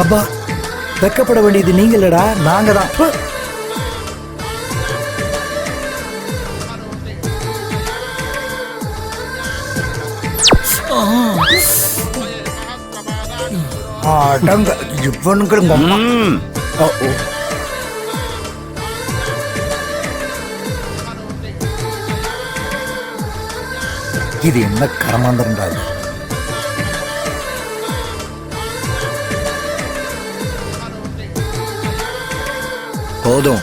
அப்பா, வெக்கப்பட வேண்டியது நீங்க இல்லடா, நாங்க தான். அடங்க இவனுங்களும் இது என்ன கரமாந்திரன்றாது. போதும்,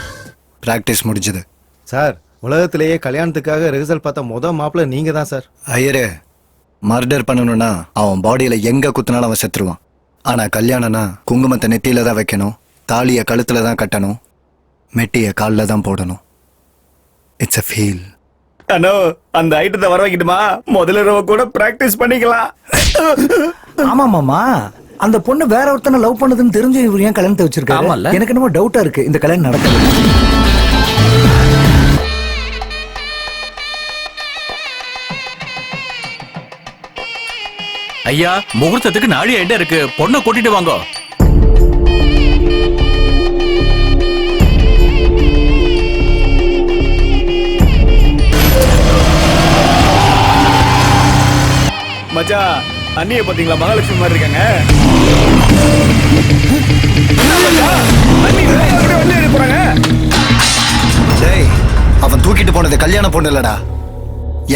பிராக்டிஸ் முடிஞ்சது. சார், உலகத்திலேயே கல்யாணத்துக்காக ரிஹர்சல் பார்த்த மாப்பிள்ள நீங்க தான் சார். ஐயரே, மர்டர் பண்ணணும்னா அவன் பாடியில எங்க குத்துனாலும் அவன் செத்துருவான். ஆனா கல்யாணம்னா குங்குமத்தை நெத்தியில தான் வைக்கணும், தாலிய கழுத்துல தான் கட்டணும், மெட்டிய காலில் தான் போடணும். It's a feel. அண்ணோ, அந்த ஐட்டத்தை வர வைக்கட்டுமா? முதல்ல கூட பிராக்டிஸ் பண்ணிக்கலாம். ஆமா மாமா, அந்த பொண்ணு வேற ஒருத்தனை லவ் பண்ணதுன்னு தெரிஞ்சு இவர் ஏன் கல்யாணத்தை வச்சிருக்காரு? எனக்கு என்னமோ டவுட்டா இருக்கு இந்த கல்யாணம் நடக்குது. ஐயா, முகூர்த்தத்துக்கு நாளை ஐட்டம் இருக்கு, பொண்ணை கூட்டிட்டு வாங்க. மச்சான், அண்ணிய பாத்தீங்களா? மகாலட்சுமி மாதிரி இருக்காங்க. அவன் தூக்கிட்டு போனது கல்யாண பொண்ணு இல்லடா,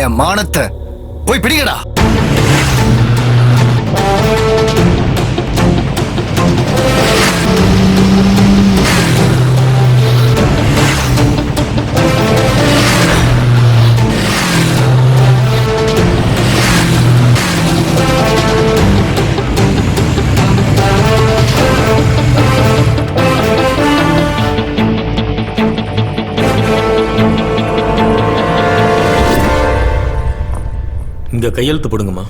என் மானத்தை. போய் பிடிக்கடா. இங்க கையெழுத்து போடுங்கம்மா.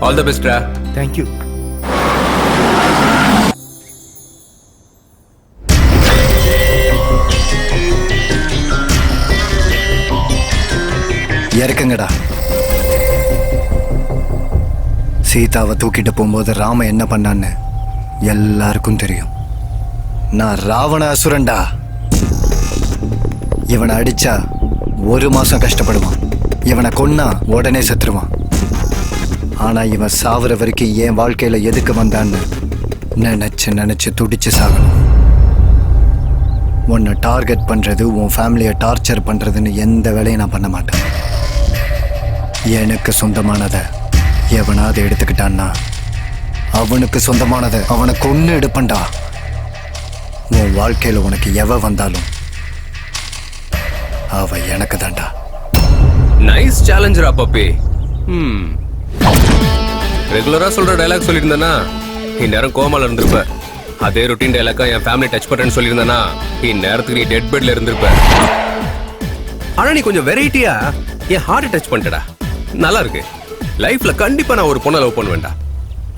All the best. தேங்க்யூ. இறக்குங்கடா. சீதாவை தூக்கிட்டு போகும்போது ராம என்ன பண்ணான்னு எல்லாருக்கும் தெரியும். நான் ராவண அசுரன்டா. இவனை அடிச்சா 1 மாசம் கஷ்டப்படுவான், இவனை கொன்னா உடனே செத்துருவான். ஆனா இவன் சாவர வரைக்கும் என் வாழ்க்கையில எதுக்கு வந்தான்னு நினைச்சு துடிச்சு சாகணும். உன்னை டார்கெட் பண்றது, உன் ஃபேமிலியை டார்ச்சர் பண்றதுன்னு எந்த வேலையும் நான் பண்ண மாட்டேன். எனக்கு சொந்தமானதை எவனாவது எடுத்துக்கிட்டான்னா அவனுக்கு சொந்தமானதை அவனை கொன்னு எடுப்பண்டா. உன் வாழ்க்கையில உனக்கு எவ வந்தாலும் அவ எனக்கு தான்டா. நைஸ் சேலஞ்சரா பப்பி. ரெகுலரா சொல்ற டைலாக் சொல்லியிருந்தனா இந்நேரம் கோமால இருந்திருப்ப. அதே ரொட்டீன் டைலாக்கா என் ஃபேமிலி டச் பண்றேன்னு சொல்லியிருந்தனா இந்நேரத்துக்கு நீ டெட் பெட்ல இருந்திருப்ப. ஆனா நீ கொஞ்சம் வெரைட்டியா என் ஹார்ட் டச் பண்ணிட்டடா. நல்லா இருக்கு. லைஃப்ல கண்டிப்பா நான் ஒரு பொண்ணை லவ் பண்ணுவேன்டா.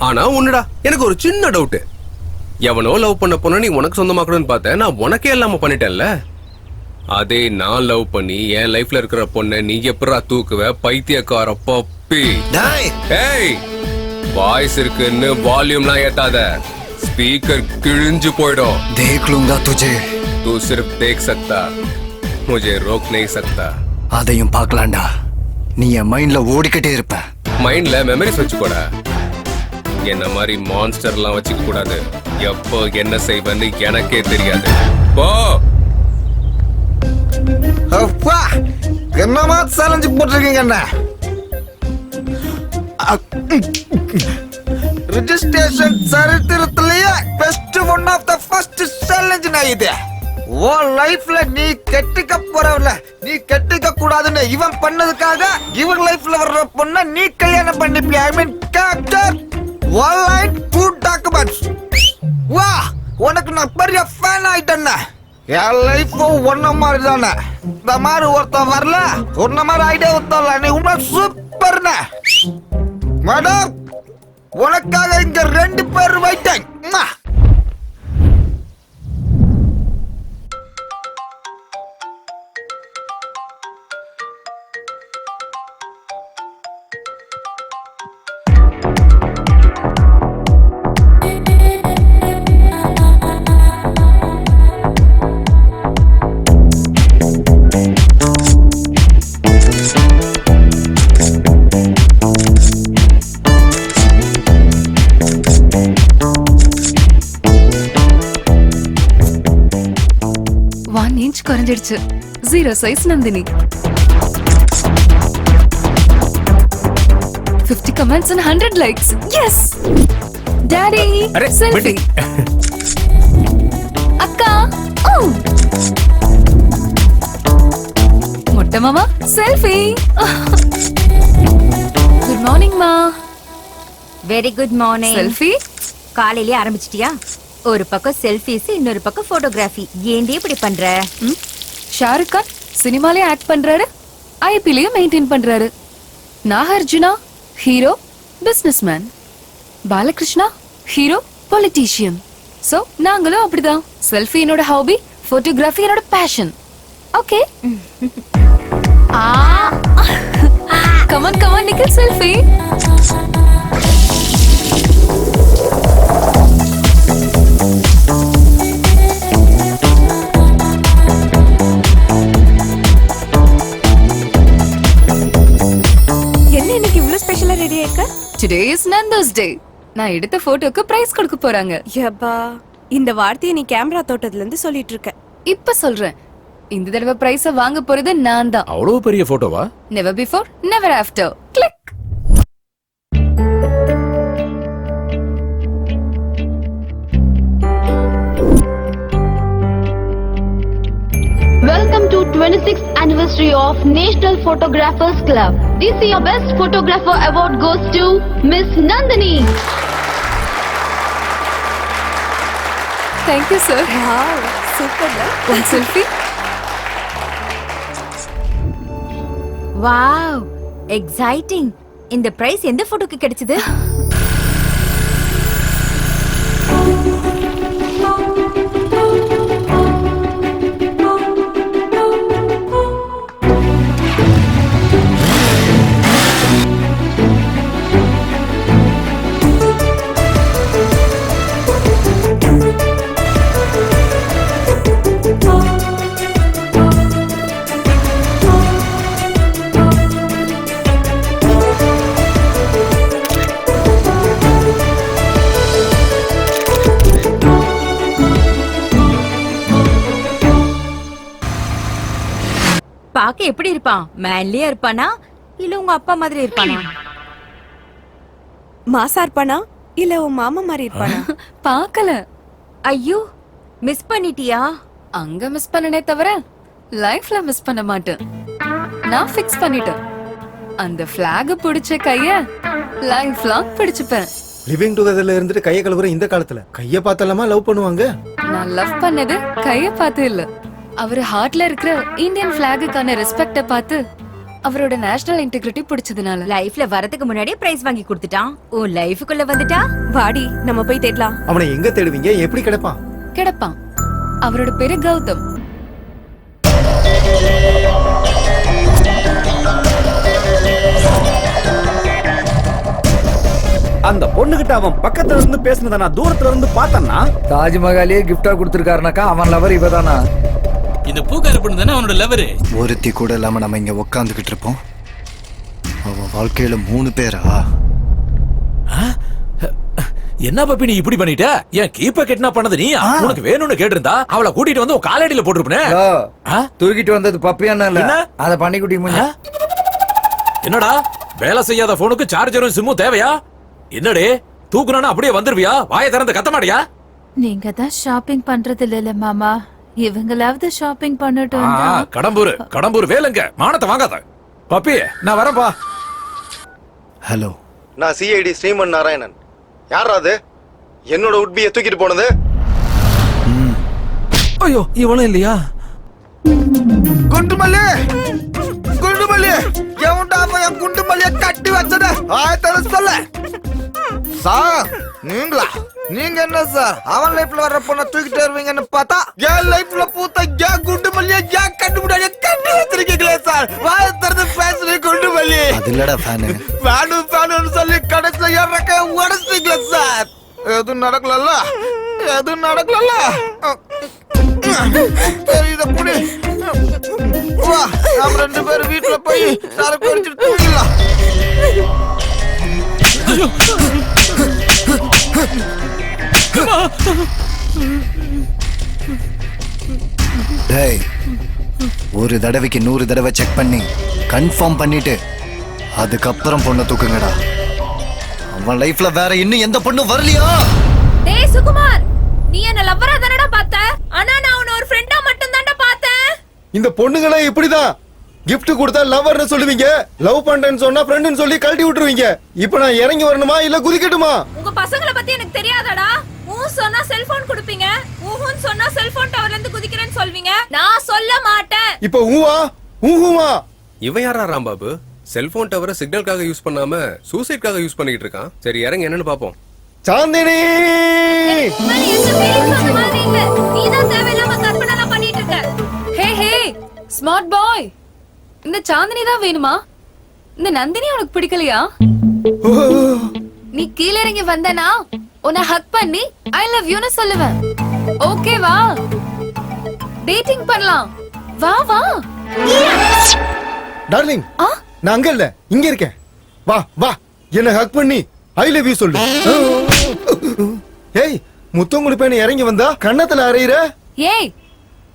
ஆனா ஒண்ணுடா, எனக்கு ஒரு சின்ன டவுட். எவனோ லவ் பண்ண பொண்ணை நீ உனக்கு சொந்தமாக்கணும்னு பார்த்தேன், நான் உனக்கே இல்லாம பண்ணிட்டேன்ல. அதே நான் லவ் பண்ணி என் லைஃப்ல இருக்கிற பொண்ணை நீ எப்படா தூக்குவ? பைத்தியக்கார பப்பி. ஏய், வாய்ஸ் இருக்குன்னு வால்யூம்லாம் ஏத்தாத, ஸ்பீக்கர் கிழிஞ்சு போயிடும். தேख लूंगा तुझे. तू सिर्फ देख सकता, मुझे रोक नहीं सकता. அதையும் பார்க்கலாம்டா. நீ என் மைண்ட்ல ஓடிக்கிட்டே இருப்ப. மைண்ட்ல மெமரிஸ் வச்சுக்கோட. என்ன மாதிரி மான்ஸ்டர்லாம் வச்சுக்க கூடாது. எப்போ என்ன செய்வேன்னு எனக்கே தெரியாது. போ. அப்பா என்னமா சேலஞ்சு போட்டிருக்கீங்க என்ன ரிஜிஸ்ட்ரேஷன் சரித்திரத்திலேயே best one of the first challenge நான் இது ஓ லைஃப்ல நீ கெட்டிக்க போறவல நீ கெட்டிக்க கூடாதுன்னு இவன் பண்ணதுக்காக இவன் லைஃப்ல வர்ற பொண்ண நீ கல்யாணம் பண்ணிப்பியா ஐ மீன் கேப்டர் ஆன்லைன் டூ டாக்குமெண்ட்ஸ் வா உனக்கு நான் பெரிய ஃபேன் ஆயிட்டேன்னா என் லைஃப் ஒன்ன மாதிரி தானே இந்த மாதிரி ஒருத்தன் வரல ஒன்ன மாதிரி ஐடியா ஒருத்தல நீ உண்மை சூப்பர்னே மேடம் உனக்காக இங்க 2 பேர் வைட்டேன் குறைஞ்சிடுச்சு. 0 size Nandini. 50 comments and 100 likes. Yes. Daddy, selfie. அக்கா. Oh. மொட்டை மாமா, selfie. Good morning ma. Very good morning. Selfie. காலையிலே ஆரம்பிச்சிட்டியா? ஒரு பக்கம் செல்ஃபிஸ் இன்னொரு பக்கம் போட்டோகிராஃபி. ஏன்டி இப்படி பண்ற? ஷாருக் கான் சினிமாலே ஆக்ட் பண்றாரு, ஐபிலையும் மெயின்டைன் பண்றாரு. Nagarjuna hero, businessman. Balakrishna hero, politician. So நாங்களும் அப்படிதான். செல்ஃபி என்னோட ஹாபி, போட்டோகிராஃபி என்னோட பேஷன். ஓகே. கமான் கமான் நிக்கல் selfie. Today is Nando's Day. நான் எடுத்த போட்டோக்கு பிரைஸ் கொடுக்க போறாங்க. யப்பா, இந்த வார்த்தையை நீ கேமரா தோட்டத்துல இருந்து சொல்லிட்டு இருக்க. இப்ப சொல்றேன், இந்த தடவை பிரைஸ் வாங்க போறது நான் தான். அவ்வளவு பெரிய போட்டோவா? Never before, never after. Click. Welcome to 26th anniversary of National Photographers Club. This year best photographer award goes to Miss Nandini. Thank you sir. Wow, super. One selfie. Wow, exciting. இந்த price எந்த போட்டோக்கு கிடைச்சது? பாக்க எப்படி இருப்பான்? மேன்லியா இருப்பானா இல்ல உங்க அப்பா மாதிரி இருப்பானா? மாசா இருப்பானா இல்ல உன் மாமா மாதிரி இருப்பானா? பார்க்கல. ஐயோ, மிஸ் பண்ணிட்டியா? அங்க மிஸ் பண்ணனே தவிர லைஃப்ல மிஸ் பண்ண மாட்டேன். நான் ஃபிக்ஸ் பண்ணிட்டேன். அந்த ஃபிளாக் பிடிச்ச கைய லைஃப் லாங் பிடிச்சுப்பேன். லிவிங் டுகெதர்ல இருந்துட்டு கைய கழுவுற இந்த காலத்துல கைய பார்த்தலாமா லவ் பண்ணுவாங்க? நான் லவ் பண்ணது கைய பார்த்து இல்ல, அவர் ஹார்ட்ல இருக்கிற இந்தியன் ஃபிளாகுக்கான ரெஸ்பெக்ட பார்த்து அவரோட நேஷனல் இன்டெகிரிட்டி பிடிச்சதுனால. லைஃப்ல வரதுக்கு முன்னாடியே பிரைஸ் வாங்கி கொடுத்துட்டான். உன் லைஃபுக்குள்ள வந்துட்டா? வாடி நம்ம போய் தேடலாம். அவனை எங்க தேடுவீங்க? எப்படி கிடப்பான்? கிடப்பான். அவரோட பேரு கௌதம். அந்த பொண்ணுகிட்ட அவன் பக்கத்துல இருந்து பேசினத நான் தூரத்துல இருந்து பார்த்தேன்னா, தாஜ்மஹாலே கிஃப்டா கொடுத்திருக்காருனாக்கா அவன் லவர் இவதானா? இந்த பூக்கார பொண்ணு தானே அவனோட லவரு. ஒருத்தி கூட இல்லாம நம்ம இங்க உக்காந்துக்கிட்டு இருப்போம். அவன் வாழ்க்கையில 3 பேரா? என்ன பப்பி நீ இப்படி பண்ணிட்ட? ஏன் கீப்ப கெட்னா பண்ணது நீ? உனக்கு வேணும்னு கேட்டிருந்தா அவளை கூட்டிட்டு வந்து உன் காலடியில போட்டுருப்பனே. தூக்கிட்டு வந்தது பப்பியானா இல்ல, அத பண்ணிக்குட்டி முன்ன. என்னடா வேலை செய்யாத போனுக்கு சார்ஜரும் சிம்மும் தேவையா? என்னடே தூக்குனா அப்படியே வந்துருவியா? வாயை திறந்து கத்த மாட்டியா? நீங்க தான் ஷாப்பிங் பண்றது இல்ல மாமா, இவங்களாவது ஷாப்பிங் பண்ணட்டும். கடம்பூர் வேலைங்க மானத்தை வாங்காத. பப்பி நான் வரேன்பா. ஹலோ, நான் சிஐடி ஸ்ரீமன் நாராயணன். யாரா அது என்னோட உட்பியை தூக்கிட்டு போனது? ஐயோ இவனும் இல்லையா? குண்டுமல்லி குண்டுமல்லி எவன்டா என் குண்டுமல்லிய கட்டி வச்சது? ஆயத்தன சொல்ல சார். நீங்களா? நீங்க என்ன சார் அவன் லைஃப்ல வர்ற பொண்ண தூக்கிட்டு வருவீங்கன்னு பார்த்தா என் லைஃப்ல பூத்த ஏன் குண்டுமல்லிய ஏன் கட்டி முடியாது கட்டி வச்சிருக்கீங்களே சார். வாய திறந்து பேசுறீங்க குண்டுமல்லி. அது இல்லடா ஃபேனு. ஃபேனு சொல்லி கடைசில என் ரெக்கைய உடைச்சிட்டீங்களே சார். எதுவும் நடக்கலல்ல, எதுவும் நடக்கலல்ல. சரி இத புடி. வா நாம 2 பேரும் வீட்டுல போய் சரக்கு அடிச்சிட்டு தூங்கிடலாம். டேய், ஒரு தடவைக்கு 100 தடவை செக் பண்ணி கன்ஃபார்ம் பண்ணிட்டு அதுக்கப்புறம் பொண்ணை தூக்குங்கடா. அவன் லைஃப்ல வேற இன்னும் எந்த பொண்ணும் வரலையா? டேய் சுகுமார், நீ என்ன லவ்வரா தானடா பார்த்த? ஆனா நான் உன்ன ஒரு ஃப்ரெண்டா மட்டும் தான்டா பார்த்தேன். இந்த பொண்ணுங்களே இப்படிதான். gift கொடுத்தா லவர்னு சொல்லுவீங்க, லவ் பண்றேன்னு சொன்னா ஃப்ரெண்ட்னு சொல்லி கழட்டி விட்டுருவீங்க. இப்போ நான் இறங்கி வரணுமா இல்ல குதிக்கட்டுமா? உங்க பசங்கள பத்தி எனக்கு தெரியாதடா. சொன்னா செல்போன் கொடுப்பீங்க, ஊஹுன்னு சொன்னா செல்போன் டவர்ல இருந்து குதிக்கிறேன்னு சொல்வீங்க. நான் சொல்ல மாட்டேன். இப்போ ஊவா ஊஹுமா? இவன் யாரா ராம்பாபு? செல்போன் டவரை சிக்னலுக்காக யூஸ் பண்ணாம சூசைட்காக யூஸ் பண்ணிட்டு இருக்கான். சரி இறங்க என்னன்னு பாப்போம். சாந்தினி நீதான் தேவையில்லாம கற்பனை பண்ணிட்டு இருக்க. ஹே ஹே ஸ்மார்ட் பாய், இந்த சாந்தினி தான் வேணுமா? இந்த நந்தினி உனக்கு பிடிக்கலையா? நீ கீழ இறங்கி வந்தனா உன்னை ஹக் பண்ணி ஐ லவ் யூன்னு சொல்லுவேன். ஓகேவா? டேட்டிங் பண்ணலாம். வா வா. டார்லிங், நான் அங்க இல்ல இங்க இருக்கேன். வா வா, என்ன ஹக் பண்ணி ஐ லவ் யூ சொல்லு. ஏய், முத்தம் கொடுப்பேன்னு இறங்கி வந்தா கண்ணத்துல அறையிற. ஏய்,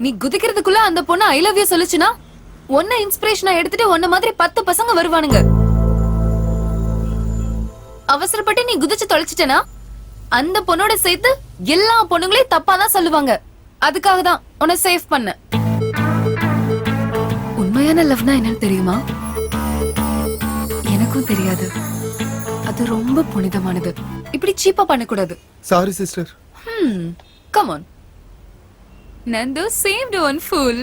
நீ குதிக்கிறதுக்குள்ள அந்த பொண்ணு ஐ லவ் யூ சொல்லுச்சுனா உன்னை இன்ஸ்பிரேஷனா எடுத்துட்டு உன்ன மாதிரி 10 பசங்க வருவானுங்க. அவசரப்பட்டு நீ குதிச்சு தொலைச்சிட்டனா அந்த பொண்ணோட சேர்த்து எல்லா பொண்ணுங்களையும் தப்பா தான் சொல்லுவாங்க. அதுக்காக தான் உன்னை சேவ் பண்ண. உண்மையான லவ்னா என்னன்னு தெரியுமா? எனக்கும் தெரியாது. அது ரொம்ப புனிதமானது. இப்படி சீப்பா பண்ணக்கூடாது. Sorry sister. Come on. Nando saved one fool.